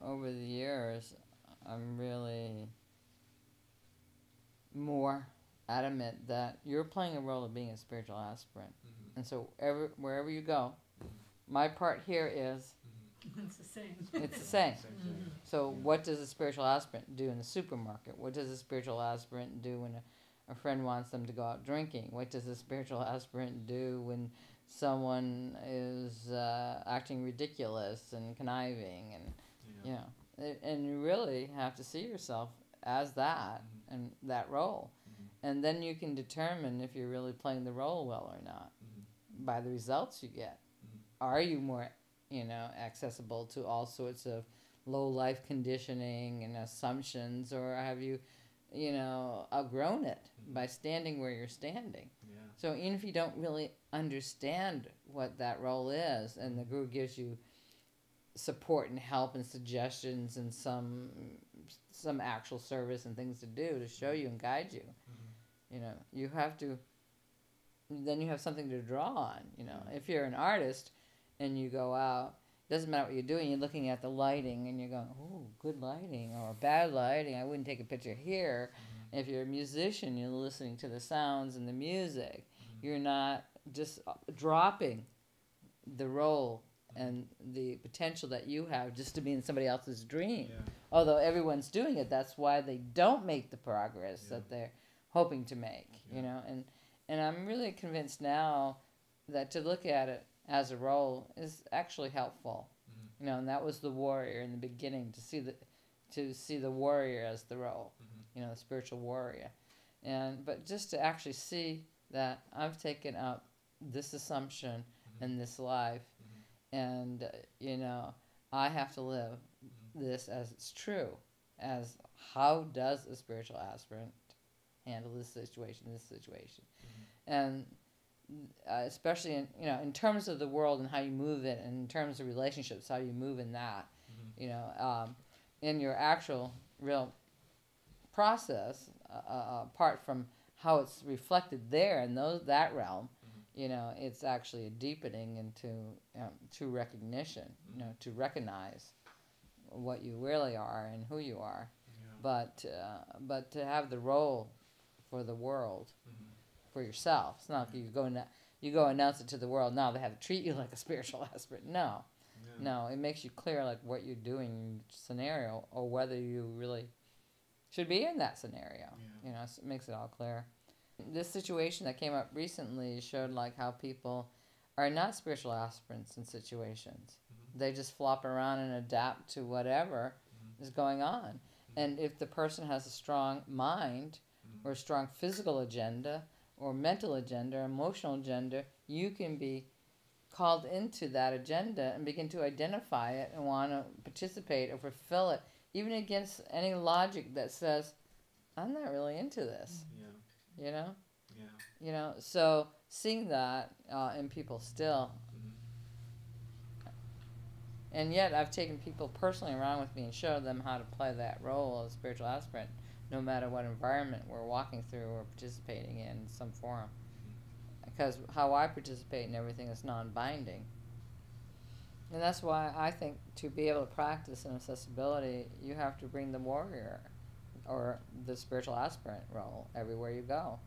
over the years, I'm really more adamant that you're playing a role of being a spiritual aspirant. And so wherever you go, my part here is It's the same. it's the same. Thing. So what does a spiritual aspirant do in the supermarket? What does a spiritual aspirant do when a friend wants them to go out drinking? What does a spiritual aspirant do when someone is acting ridiculous and conniving? And you know, and you really have to see yourself as that and that role. And then you can determine if you're really playing the role well or not by the results you get. Are you more, accessible to all sorts of low life conditioning and assumptions, or have you, outgrown it by standing where you're standing? Yeah. So even if you don't really understand what that role is, and the guru gives you support and help and suggestions and some actual service and things to do to show you and guide you, you have to. Then you have something to draw on. If you're an artist and you go out, doesn't matter what you're doing, you're looking at the lighting and you're going, oh, good lighting or bad lighting, I wouldn't take a picture here. If you're a musician, you're listening to the sounds and the music. You're not just dropping the role and the potential that you have just to be in somebody else's dream. Yeah. Although everyone's doing it, that's why they don't make the progress that they're hoping to make, And I'm really convinced now that to look at it as a role is actually helpful. And that was the warrior in the beginning, to see the warrior as the role, the spiritual warrior. But just to actually see that I've taken up this assumption in this life, and I have to live this as it's true, as how does a spiritual aspirant handle this situation, and especially in terms of the world and how you move it, and in terms of relationships, how you move in that, in your actual real process, apart from how it's reflected there in that realm, it's actually a deepening into true recognition, to recognize what you really are and who you are, but to have the role for the world, for yourself. It's not like you go announce it to the world. Now they have to treat you like a spiritual aspirant. No, it makes you clear like what you're doing in scenario, or whether you really should be in that scenario. It makes it all clear. This situation that came up recently showed like how people are not spiritual aspirants in situations. They just flop around and adapt to whatever is going on. And if the person has a strong mind, or a strong physical agenda, or mental agenda, or emotional agenda, you can be called into that agenda and begin to identify it and want to participate or fulfill it, even against any logic that says, I'm not really into this. So seeing that in people still. And yet I've taken people personally around with me and showed them how to play that role as a spiritual aspirant, no matter what environment we're walking through or participating in some forum. Because how I participate in everything is non-binding. And that's why I think to be able to practice inaccessibility, you have to bring the warrior or the spiritual aspirant role everywhere you go.